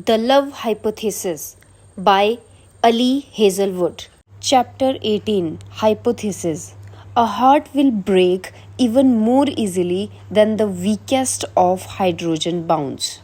The Love Hypothesis by Ali Hazelwood. Chapter 18 Hypothesis. A heart will break even more easily than the weakest of hydrogen bonds.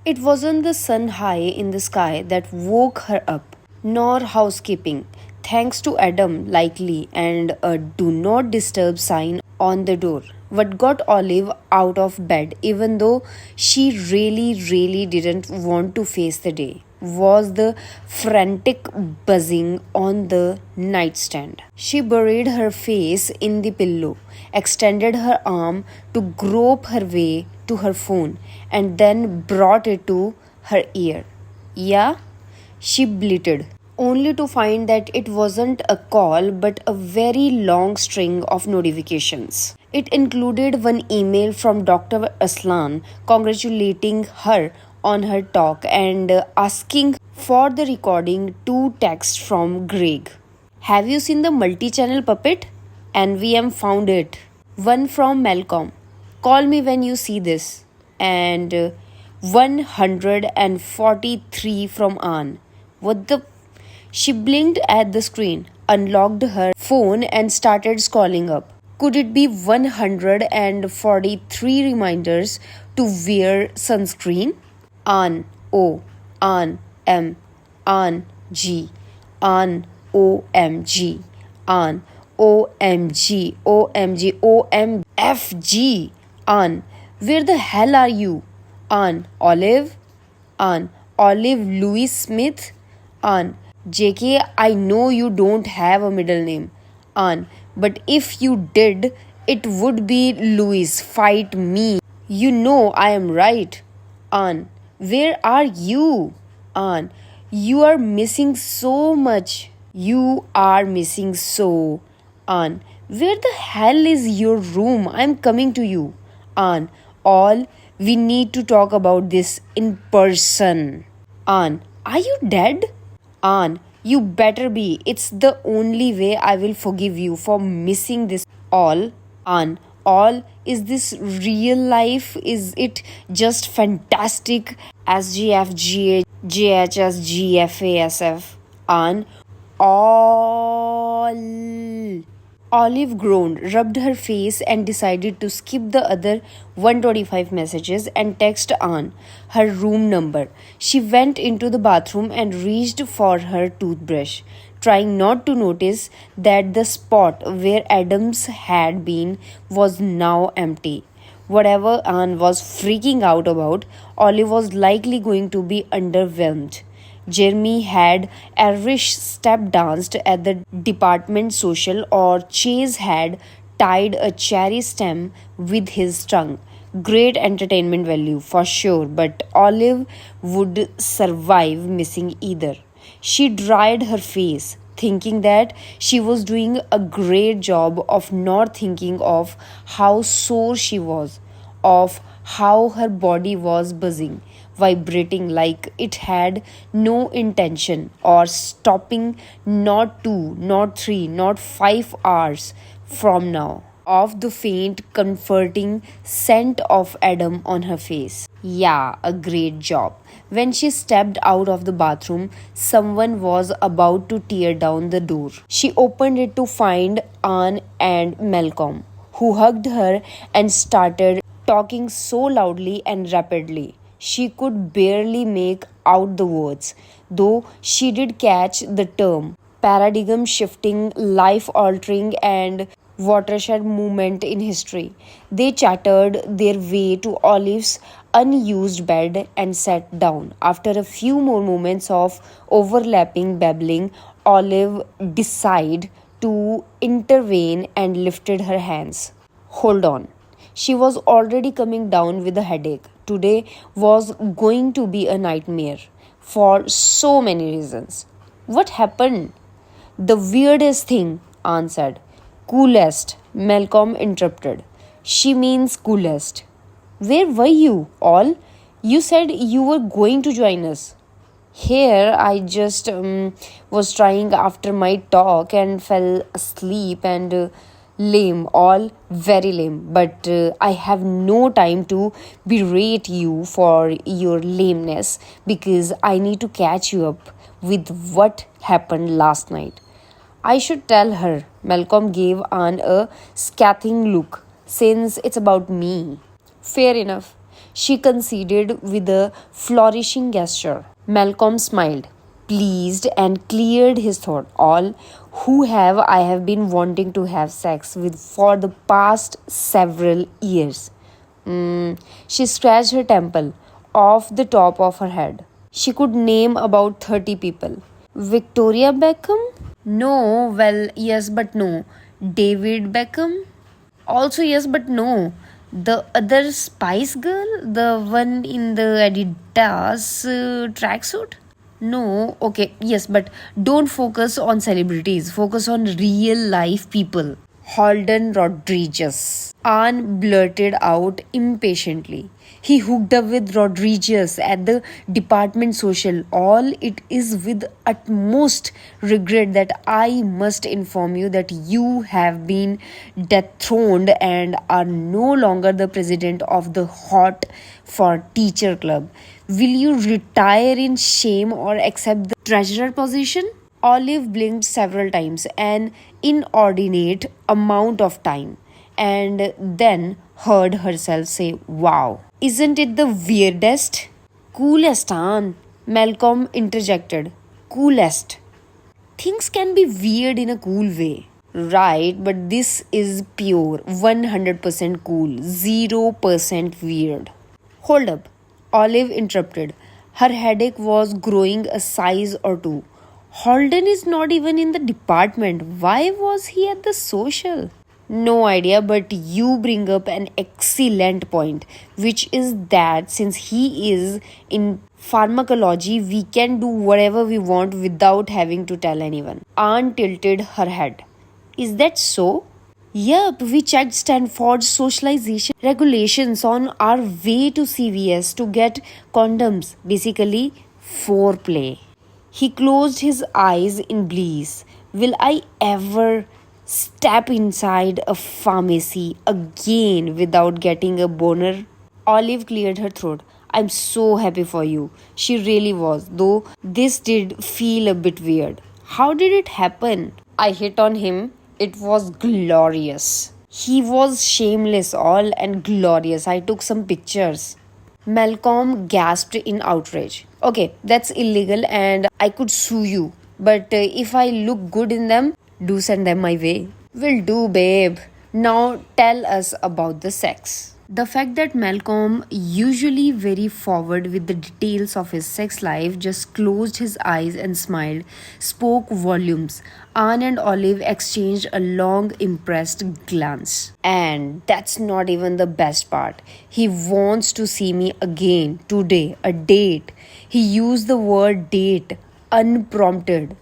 It wasn't the sun high in the sky that woke her up, nor housekeeping, thanks to Adam likely and a do not disturb sign on the door. What got Olive out of bed, even though she really didn't want to face the day, was the frantic buzzing on the nightstand. She buried her face in the pillow, extended her arm to grope her way to her phone, and then brought it to her ear. Yeah? She bleated, only to find that it wasn't a call but a very long string of notifications. It included one email from Dr. Aslan congratulating her on her talk and asking for the recording, two texts from Greg. Have you seen the multi channel puppet? NVM found it. One from Malcolm. Call me when you see this. And 143 from Anne. What the? She blinked at the screen, unlocked her phone, and started scrolling up. Could it be 143 reminders to wear sunscreen? An O, An M, An G, An OMG, An OMG, OMG, OMFG, An. Where the hell are you? An Olive, An Olive Louis Smith, An JK. I know you don't have a middle name, An, but if you did, it would be Louis. Fight me. You know I am right. An, where are you? An, you are missing so much. You are missing so. An, where the hell is your room? I am coming to you. An, all, we need to talk about this in person. An, are you dead? An, you better be. It's the only way I will forgive you for missing this all. An, all, is this real life? Is it just fantastic? SGF, JHS, GFASF. An, all. Olive groaned, rubbed her face, and decided to skip the other 125 messages and text Anne her room number. She went into the bathroom and reached for her toothbrush, trying not to notice that the spot where Adams had been was now empty. Whatever Anne was freaking out about, Olive was likely going to be underwhelmed. Jeremy had Irish step danced at the department social, or Chase had tied a cherry stem with his tongue. Great entertainment value for sure, but Olive would survive missing either. She dried her face, thinking that she was doing a great job of not thinking of how sore she was, of how her body was buzzing, vibrating like it had no intention or stopping, not 2, not 3, not 5 hours from now, of the faint, comforting scent of Adam on her face. Yeah, a great job. When she stepped out of the bathroom, someone was about to tear down the door. She opened it to find Anne and Malcolm, who hugged her and started talking so loudly and rapidly she could barely make out the words, though she did catch the term paradigm shifting, life altering, and watershed movement in history. They chattered their way to Olive's unused bed and sat down. After a few more moments of overlapping babbling, Olive decided to intervene and lifted her hands. Hold on. She was already coming down with a headache. Today was going to be a nightmare for so many reasons. What happened? The weirdest thing, Anne said. Coolest, Malcolm interrupted. She means coolest. Where were you all? You said you were going to join us. Here, I just was trying after my talk and fell asleep, and Lame, all very lame. But I have no time to berate you for your lameness because I need to catch you up with what happened last night. I should tell her. Malcolm gave Anne a scathing look since it's about me. Fair enough. She conceded with a flourishing gesture. Malcolm smiled, pleased, and cleared his throat. All who have I have been wanting to have sex with for the past several years. She scratched her temple off the top of her head. She could name about 30 people. Victoria Beckham? No, well, yes, but no. David Beckham? Also, yes, but no. The other Spice Girl? The one in the Adidas tracksuit? No, okay, yes, but don't focus on celebrities, focus on real life people. Holden Rodriguez. Anne blurted out impatiently. He hooked up with Rodriguez at the department social. All it is with utmost regret that I must inform you that you have been dethroned and are no longer the president of the Hot for Teacher Club. Will you retire in shame or accept the treasurer position? Olive blinked several times, an inordinate amount of time, and then heard herself say, wow, isn't it the weirdest? Coolest, Anne, Malcolm interjected. Coolest. Things can be weird in a cool way. Right, but this is pure 100% cool, 0% weird. Hold up, Olive interrupted. Her headache was growing a size or two. Holden is not even in the department. Why was he at the social? No idea, but you bring up an excellent point, which is that since he is in pharmacology, we can do whatever we want without having to tell anyone. Aunt tilted her head. Is that so? Yep, we checked Stanford's socialization regulations on our way to CVS to get condoms. Basically, foreplay. He closed his eyes in bliss. Will I ever step inside a pharmacy again without getting a boner? Olive cleared her throat. I'm so happy for you. She really was, though this did feel a bit weird. How did it happen? I hit on him. It was glorious. He was shameless, all and glorious. I took some pictures. Malcolm gasped in outrage. Okay, that's illegal and I could sue you. But if I look good in them, do send them my way. Will do, babe. Now tell us about the sex. The fact that Malcolm, usually very forward with the details of his sex life, just closed his eyes and smiled, spoke volumes. Anne and Olive exchanged a long, impressed glance. And that's not even the best part. He wants to see me again today, a date. He used the word date, unprompted.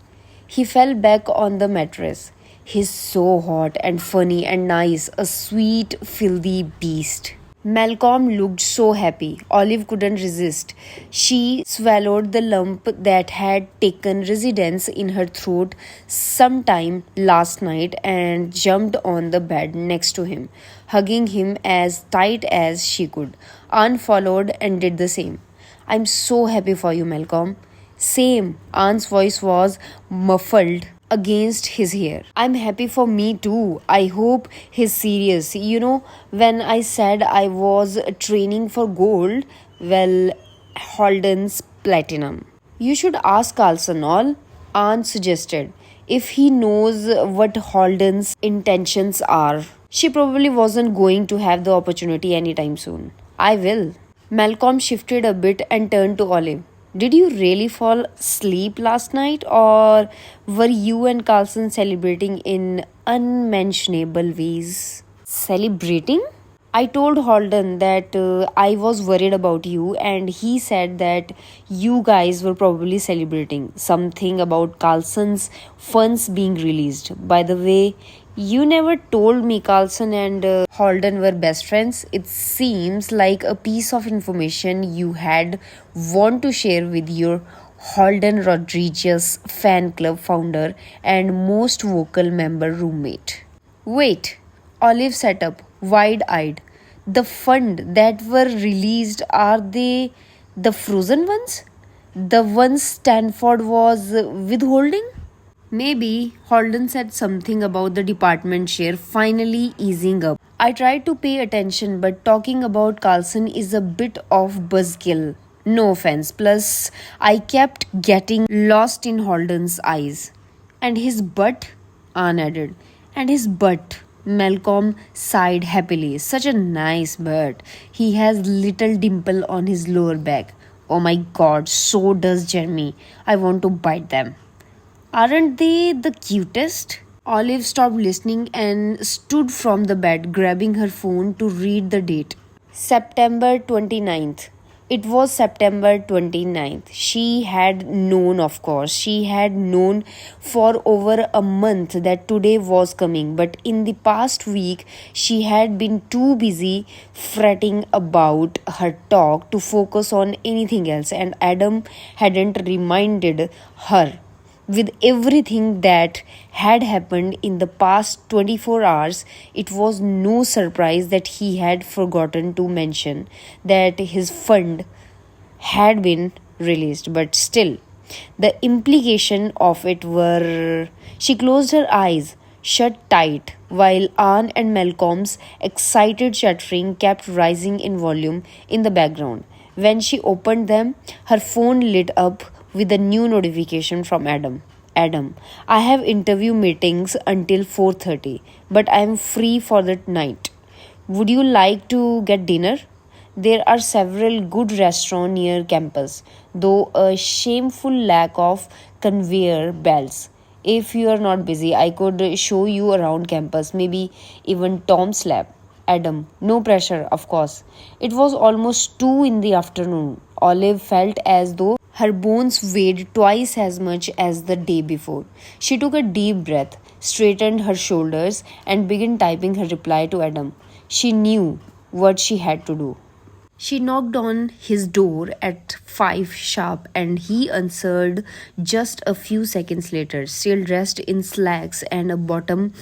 He fell back on the mattress. He's so hot and funny and nice, a sweet, filthy beast. Malcolm looked so happy. Olive couldn't resist. She swallowed the lump that had taken residence in her throat sometime last night and jumped on the bed next to him, hugging him as tight as she could. Anne followed and did the same. I'm so happy for you, Malcolm. Same. Anne's voice was muffled against his hair. I'm happy for me too. I hope he's serious. When I said I was training for gold, well, Holden's platinum. You should ask Carlson all, Anne suggested. If he knows what Holden's intentions are. She probably wasn't going to have the opportunity anytime soon. I will. Malcolm shifted a bit and turned to Olive. Did you really fall asleep last night, or were you and Carlson celebrating in unmentionable ways? Celebrating? I told Holden that I was worried about you, and he said that you guys were probably celebrating something about Carlson's funds being released. By the way, you never told me Carlson and Holden were best friends. It seems like a piece of information you had want to share with your Holden Rodriguez fan club founder and most vocal member roommate. Wait, Olive sat up, wide eyed. The fund that were released, are they the frozen ones? The ones Stanford was withholding? Maybe Holden said something about the department share finally easing up. I tried to pay attention, but talking about Carlson is a bit of buzzkill. No offense. Plus, I kept getting lost in Holden's eyes. And his butt? Anne added. And his butt. Malcolm sighed happily. Such a nice butt. He has little dimple on his lower back. Oh my god, so does Jeremy. I want to bite them. Aren't they the cutest? Olive stopped listening and stood from the bed, grabbing her phone to read the date. September 29th. It was September 29th. She had known, of course. She had known for over a month that today was coming, but in the past week, she had been too busy fretting about her talk to focus on anything else, and Adam hadn't reminded her. With everything that had happened in the past 24 hours, it was no surprise that he had forgotten to mention that his fund had been released. But still, the implication of it were. She closed her eyes, shut tight, while Anne and Malcolm's excited chattering kept rising in volume in the background. When she opened them, her phone lit up with a new notification from Adam. Adam, I have interview meetings until 4:30, but I am free for the night. Would you like to get dinner? There are several good restaurants near campus, though a shameful lack of conveyor belts. If you are not busy, I could show you around campus, maybe even Tom's lab. Adam, no pressure, of course. It was almost 2 in the afternoon. Olive felt as though her bones weighed twice as much as the day before. She took a deep breath, straightened her shoulders, and began typing her reply to Adam. She knew what she had to do. She knocked on his door at 5 sharp and he answered just a few seconds later, still dressed in slacks and a bottom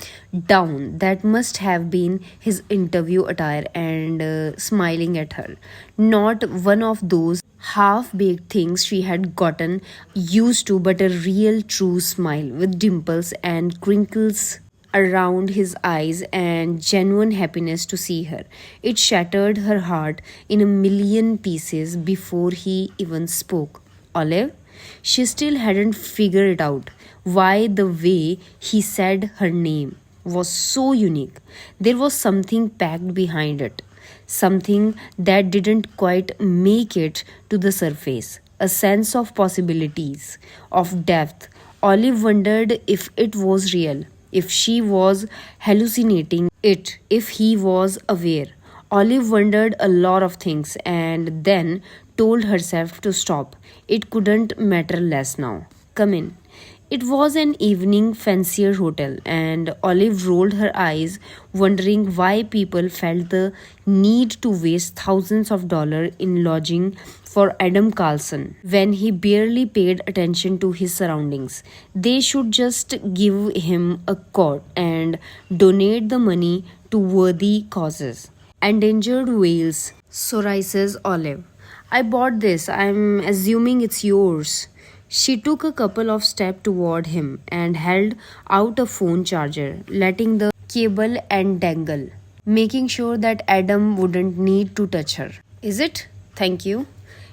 down that must have been his interview attire and smiling at her. Not one of those half baked things she had gotten used to, but a real true smile with dimples and crinkles around his eyes and genuine happiness to see her. It shattered her heart in a million pieces before he even spoke. Olive? She still hadn't figured it out why the way he said her name was so unique. There was something packed behind it, something that didn't quite make it to the surface. A sense of possibilities, of depth. Olive wondered if it was real, if she was hallucinating it, if he was aware. Olive wondered a lot of things and then told herself to stop. It couldn't matter less now. Come in. It was an evening fancier hotel, and Olive rolled her eyes, wondering why people felt the need to waste thousands of dollars in lodging for Adam Carlson when he barely paid attention to his surroundings. They should just give him a cot and donate the money to worthy causes. Endangered whales, psoriasis Olive. I bought this. I'm assuming it's yours. She took a couple of steps toward him and held out a phone charger, letting the cable and dangle, making sure that Adam wouldn't need to touch her. Is it? Thank you.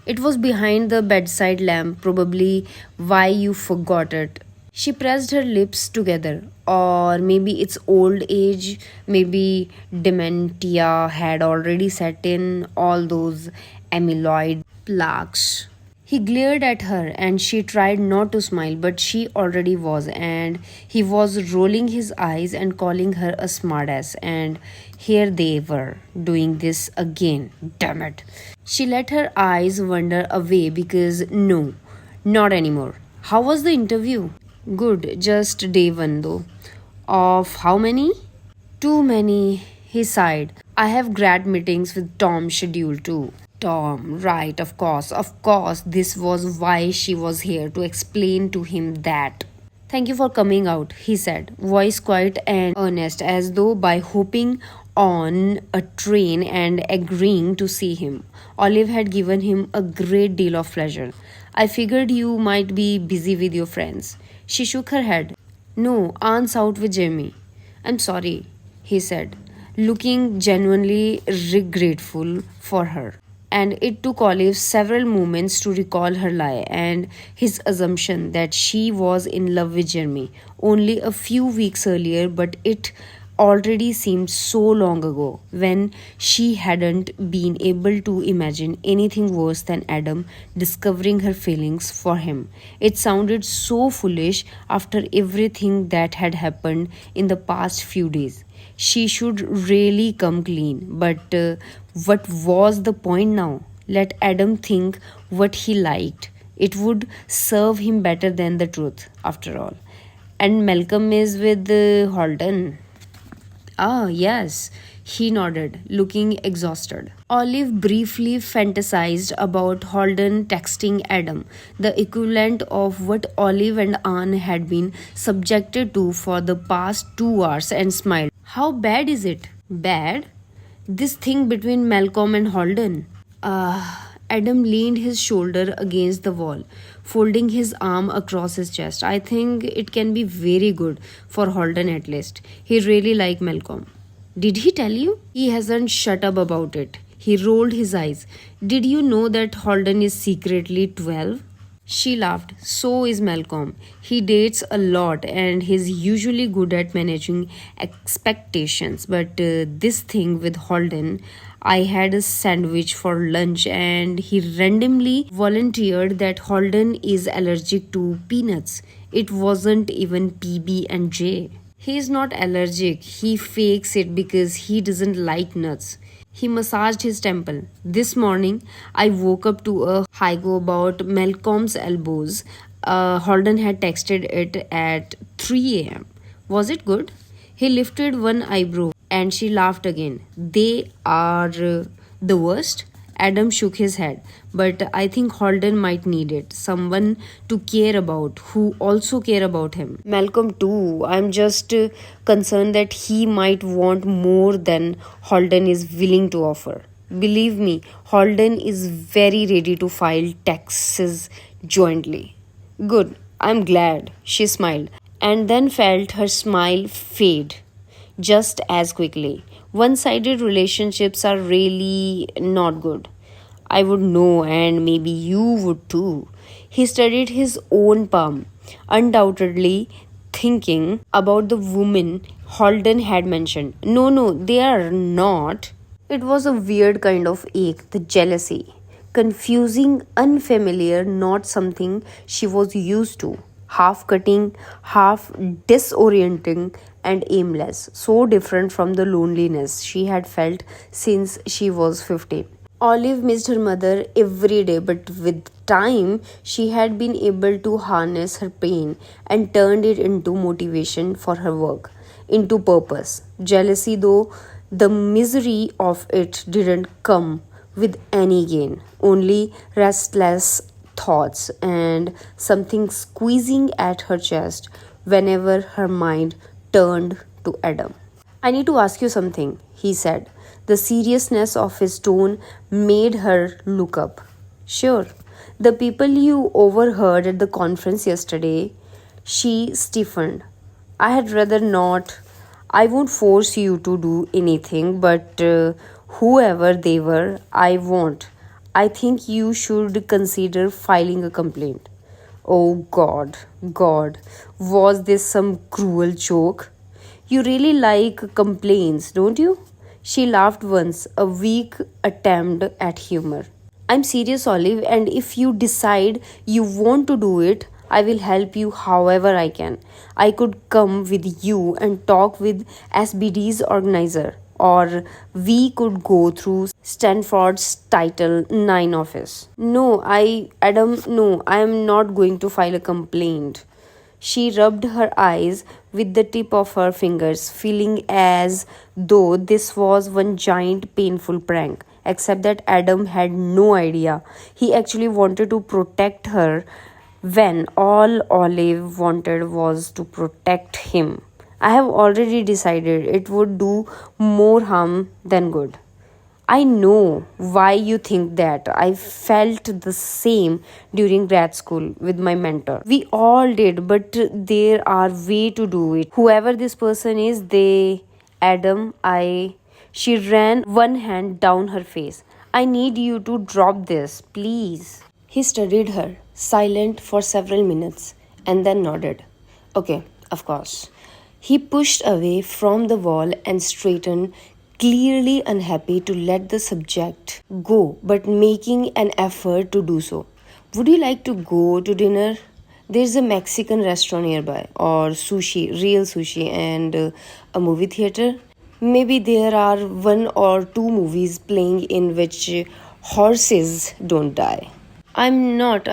It was behind the bedside lamp, probably why you forgot it. She pressed her lips together, or maybe it's old age, maybe dementia had already set in, all those amyloid plaques. He glared at her and she tried not to smile, but she already was, and he was rolling his eyes and calling her a smartass. And here they were, doing this again. Damn it. She let her eyes wander away because no, not anymore. How was the interview? Good, just day one though. Of how many? Too many, he sighed. I have grad meetings with Tom scheduled too. Tom, right, of course, this was why she was here to explain to him that. Thank you for coming out, he said, voice quiet and earnest, as though by hopping on a train and agreeing to see him. Olive had given him a great deal of pleasure. I figured you might be busy with your friends. She shook her head. No, Aunt's out with Jamie. I'm sorry, he said, looking genuinely regretful for her. And it took Olive several moments to recall her lie and his assumption that she was in love with Jeremy only a few weeks earlier, but it already seemed so long ago when she hadn't been able to imagine anything worse than Adam discovering her feelings for him. It sounded so foolish after everything that had happened in the past few days. She should really come clean, but what was the point now? Let Adam think what he liked. It would serve him better than the truth, after all. And Malcolm is with Holden. Ah, yes, he nodded, looking exhausted. Olive briefly fantasized about Holden texting Adam, the equivalent of what Olive and Anne had been subjected to for the past 2 hours, and smiled. How bad is it? Bad? This thing between Malcolm and Holden? Adam leaned his shoulder against the wall, folding his arm across his chest. I think it can be very good for Holden at least. He really liked Malcolm. Did he tell you? He hasn't shut up about it. He rolled his eyes. Did you know that Holden is secretly 12? She laughed. So is Malcolm. He dates a lot and he's usually good at managing expectations. But this thing with Holden, I had a sandwich for lunch and he randomly volunteered that Holden is allergic to peanuts. It wasn't even PB and J. He is not allergic. He fakes it because he doesn't like nuts. He massaged his temple. This morning, I woke up to a haiku about Malcolm's elbows. Holden had texted it at 3 a.m. Was it good? He lifted one eyebrow and she laughed again. They are the worst? Adam shook his head. But I think Holden might need it. Someone to care about, who also care about him. Malcolm too. I'm just concerned that he might want more than Holden is willing to offer. Believe me, Holden is very ready to file taxes jointly. Good. I'm glad. She smiled. And then felt her smile fade just as quickly. One sided relationships are really not good. I would know, and maybe you would too. He studied his own palm, undoubtedly thinking about the woman Holden had mentioned. No, no, they are not. It was a weird kind of ache, the jealousy. Confusing, unfamiliar, not something she was used to. Half cutting, half disorienting, and aimless. So different from the loneliness she had felt since she was 15. Olive missed her mother every day, but with time, she had been able to harness her pain and turned it into motivation for her work, into purpose. Jealousy, though, the misery of it didn't come with any gain, only restless thoughts and something squeezing at her chest whenever her mind turned to Adam. I need to ask you something, he said. The seriousness of his tone made her look up. Sure. The people you overheard at the conference yesterday, she stiffened. I had rather not. I won't force you to do anything, but whoever they were, I won't. I think you should consider filing a complaint. Oh God, God, was this some cruel joke? You really like complaints, don't you? She laughed once, a weak attempt at humor. I'm serious, Olive, and if you decide you want to do it, I will help you however I can. I could come with you and talk with SBD's organizer, or we could go through Stanford's Title 9 office. No, I am not going to file a complaint. She rubbed her eyes with the tip of her fingers, feeling as though this was one giant painful prank, except that Adam had no idea. He actually wanted to protect her when all Olive wanted was to protect him. I have already decided it would do more harm than good. I know why you think that. I felt the same during grad school with my mentor. We all did, but there are way to do it. Whoever this person is, Adam, she ran one hand down her face. I need you to drop this, please. He studied her, silent for several minutes, and then nodded. Okay, of course. He pushed away from the wall and straightened, clearly unhappy to let the subject go, but making an effort to do so. Would you like to go to dinner? There's a Mexican restaurant nearby, or sushi, real sushi, and a movie theater. Maybe there are one or two movies playing in which horses don't die. I'm not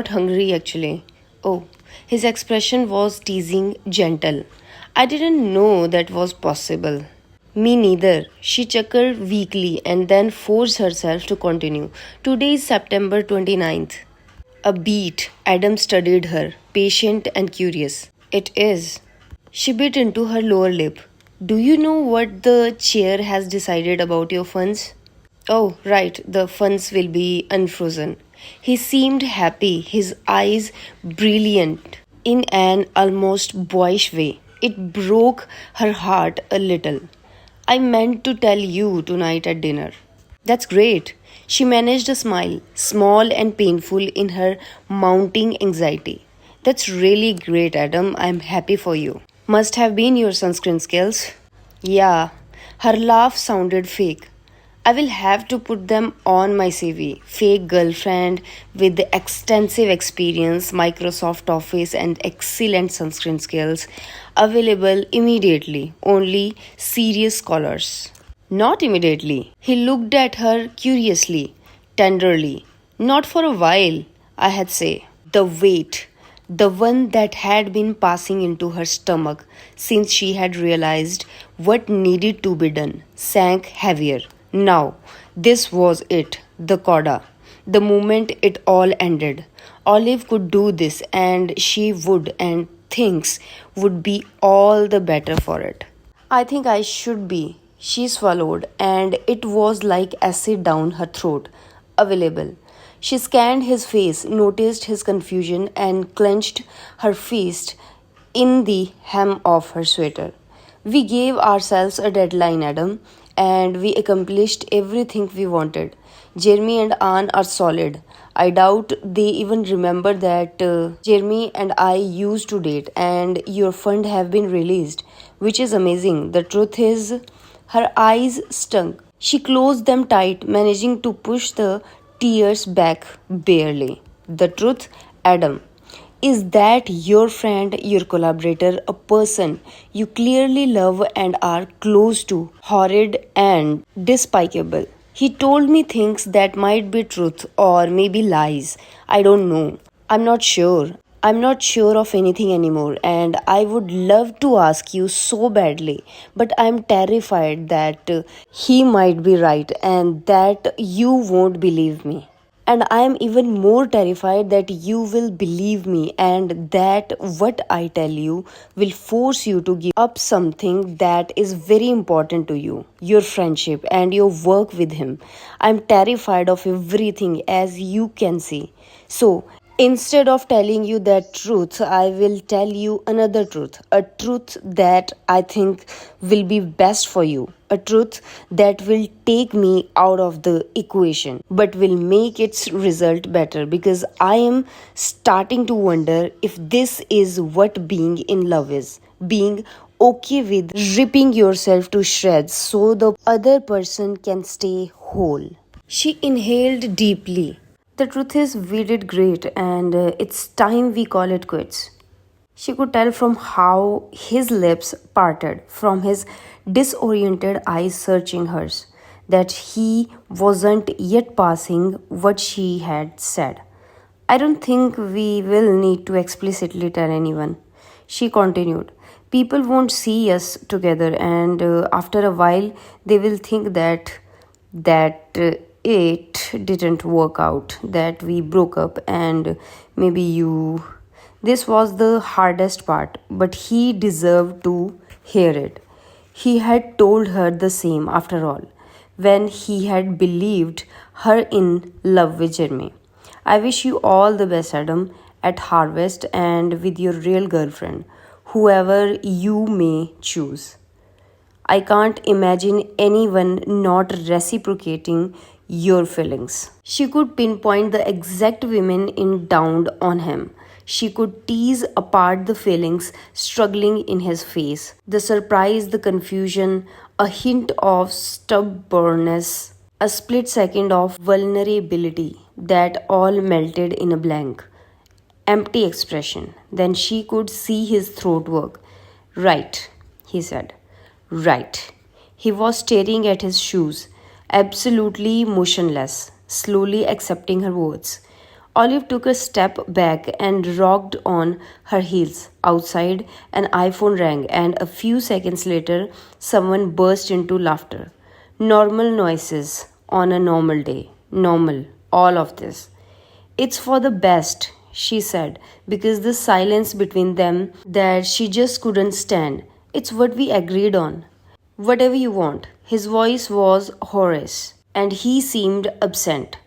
hungry actually. Oh, his expression was teasing, gentle. I didn't know that was possible. Me neither. She chuckled weakly and then forced herself to continue. Today is September 29th. A beat. Adam studied her, patient and curious. It is. She bit into her lower lip. Do you know what the chair has decided about your funds? Oh, right, the funds will be unfrozen. He seemed happy, his eyes brilliant in an almost boyish way. It broke her heart a little. I meant to tell you tonight at dinner. That's great. She managed a smile, small and painful in her mounting anxiety. That's really great, Adam. I'm happy for you. Must have been your sunscreen skills. Yeah, her laugh sounded fake. I will have to put them on my CV. Fake girlfriend with the extensive experience, Microsoft Office, and excellent sunscreen skills. Available immediately. Only serious scholars. Not immediately. He looked at her curiously, tenderly. Not for a while, I had say. The weight, the one that had been passing into her stomach since she had realized what needed to be done, sank heavier. Now, this was it, the coda. The moment it all ended. Olive could do this and she would, and things would be all the better for it. I think I should be. She swallowed, and it was like acid down her throat. Available. She scanned his face, noticed his confusion, and clenched her fist in the hem of her sweater. We gave ourselves a deadline, Adam, and we accomplished everything we wanted. Jeremy and Anne are solid. I doubt they even remember that Jeremy and I used to date, and your fund have been released, which is amazing. The truth is, her eyes stunk. She closed them tight, managing to push the tears back barely. The truth, Adam, is that your friend, your collaborator, a person you clearly love and are close to, horrid and despicable. He told me things that might be truth or maybe lies. I don't know. I'm not sure. I'm not sure of anything anymore, and I would love to ask you so badly, but I'm terrified that he might be right and that you won't believe me. And I am even more terrified that you will believe me and that what I tell you will force you to give up something that is very important to you, your friendship and your work with him. I'm terrified of everything, as you can see. So, instead of telling you that truth, I will tell you another truth. A truth that I think will be best for you. A truth that will take me out of the equation but will make its result better, because I am starting to wonder if this is what being in love is. Being okay with ripping yourself to shreds so the other person can stay whole. She inhaled deeply. The truth is, we did great, and it's time we call it quits. She could tell from how his lips parted, from his disoriented eyes searching hers, that he wasn't yet passing what she had said. I don't think we will need to explicitly tell anyone. She continued. People won't see us together, and after a while, they will think that it didn't work out, that we broke up, and maybe you. This was the hardest part, but he deserved to hear it. He had told her the same after all, when he had believed her in love with Jeremy. I wish you all the best, Adam, at Harvest and with your real girlfriend, whoever you may choose. I can't imagine anyone not reciprocating your feelings. She could pinpoint the exact women in down on him. She could tease apart the feelings struggling in his face, the surprise, the confusion, a hint of stubbornness, a split second of vulnerability that all melted in a blank, empty expression. Then she could see his throat work. Right, he said. Right. He was staring at his shoes, absolutely motionless, slowly accepting her words. Olive took a step back and rocked on her heels. Outside, an iPhone rang, and a few seconds later, someone burst into laughter. Normal noises on a normal day. Normal. All of this. It's for the best, she said, because the silence between them that she just couldn't stand. It's what we agreed on. Whatever you want. His voice was hoarse, and he seemed absent,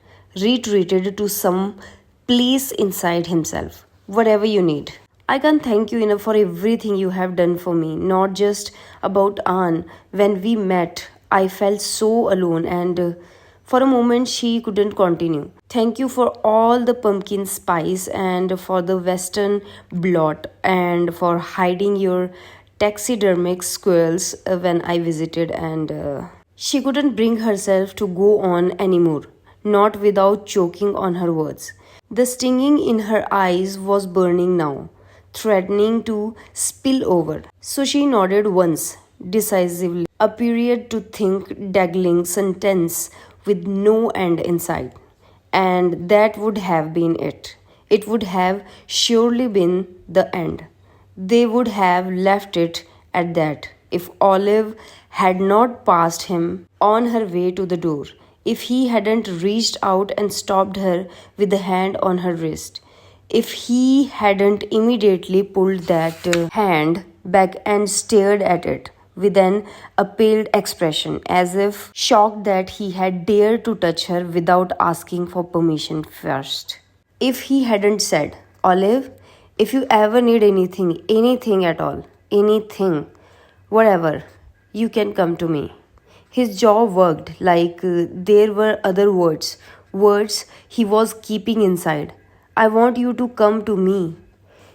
retreated to some place inside himself. Whatever you need. I can't thank you enough for everything you have done for me, not just about Anne. When we met, I felt so alone, and for a moment she couldn't continue. Thank you for all the pumpkin spice and for the western blot and for hiding your taxidermic squirrels when I visited, and she couldn't bring herself to go on anymore, not without choking on her words. The stinging in her eyes was burning now, threatening to spill over. So she nodded once, decisively, a period to think, dangling sentence with no end in sight. And that would have been it. It would have surely been the end. They would have left it at that if Olive had not passed him on her way to the door, if he hadn't reached out and stopped her with a hand on her wrist, if he hadn't immediately pulled that hand back and stared at it with an appalled expression, as if shocked that he had dared to touch her without asking for permission first. If he hadn't said, Olive, if you ever need anything, anything at all, anything, whatever, you can come to me. His jaw worked like there were other words, words he was keeping inside. I want you to come to me.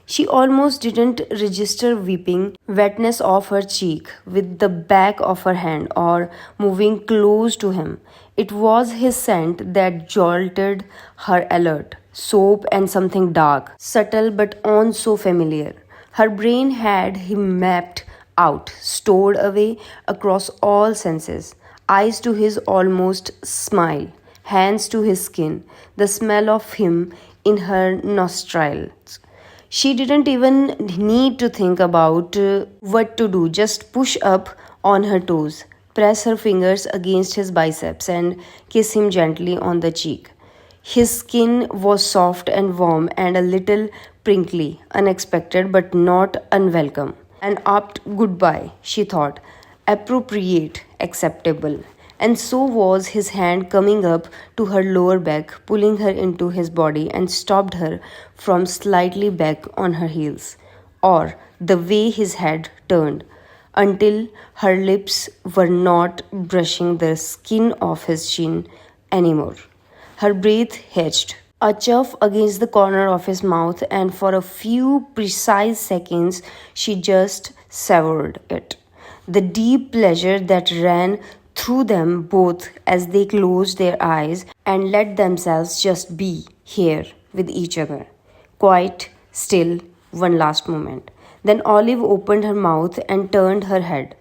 She almost didn't register weeping wetness off her cheek with the back of her hand or moving close to him. It was his scent that jolted her alert. Soap and something dark, subtle but on so familiar. Her brain had him mapped out, stored away across all senses. Eyes to his almost smile, hands to his skin, the smell of him in her nostrils. She didn't even need to think about what to do, just push up on her toes, press her fingers against his biceps, and kiss him gently on the cheek. His skin was soft and warm and a little prickly, unexpected but not unwelcome. An apt goodbye, she thought, appropriate, acceptable. And so was his hand coming up to her lower back, pulling her into his body and stopped her from slightly back on her heels, or the way his head turned, until her lips were not brushing the skin of his chin anymore. Her breath hitched, a chuff against the corner of his mouth, and for a few precise seconds she just savored it. The deep pleasure that ran through them both as they closed their eyes and let themselves just be here with each other. Quite still, one last moment. Then Olive opened her mouth and turned her head,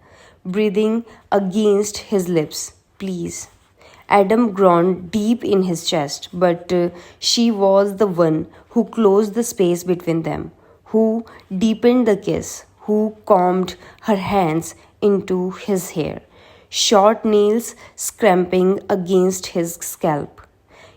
breathing against his lips. Please. Adam groaned deep in his chest, but she was the one who closed the space between them, who deepened the kiss, who combed her hands into his hair, short nails scraping against his scalp.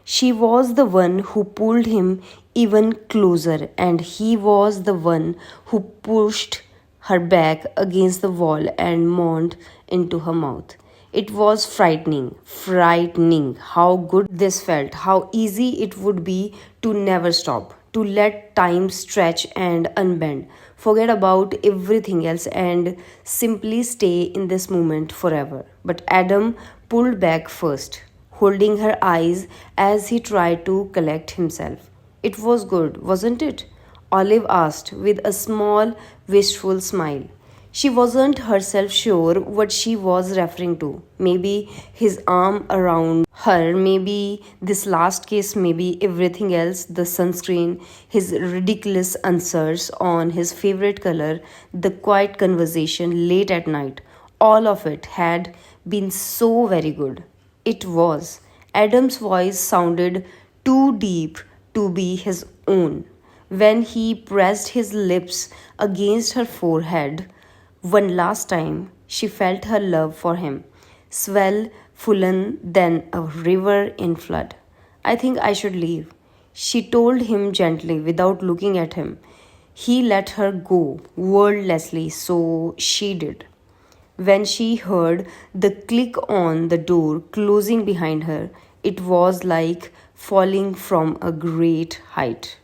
She was the one who pulled him even closer, and he was the one who pushed her back against the wall and moaned into her mouth. It was frightening how good this felt, how easy it would be to never stop, to let time stretch and unbend, forget about everything else, and simply stay in this moment forever. But Adam pulled back first, holding her eyes as he tried to collect himself. It was good, wasn't it? Olive asked with a small, wistful smile. She wasn't herself sure what she was referring to. Maybe his arm around her, maybe this last kiss, maybe everything else, the sunscreen, his ridiculous answers on his favorite color, the quiet conversation late at night. All of it had been so very good. It was. Adam's voice sounded too deep to be his own. When he pressed his lips against her forehead one last time, she felt her love for him swell fuller than a river in flood. I think I should leave, she told him gently without looking at him. He let her go wordlessly, so she did. When she heard the click on the door closing behind her, it was like falling from a great height.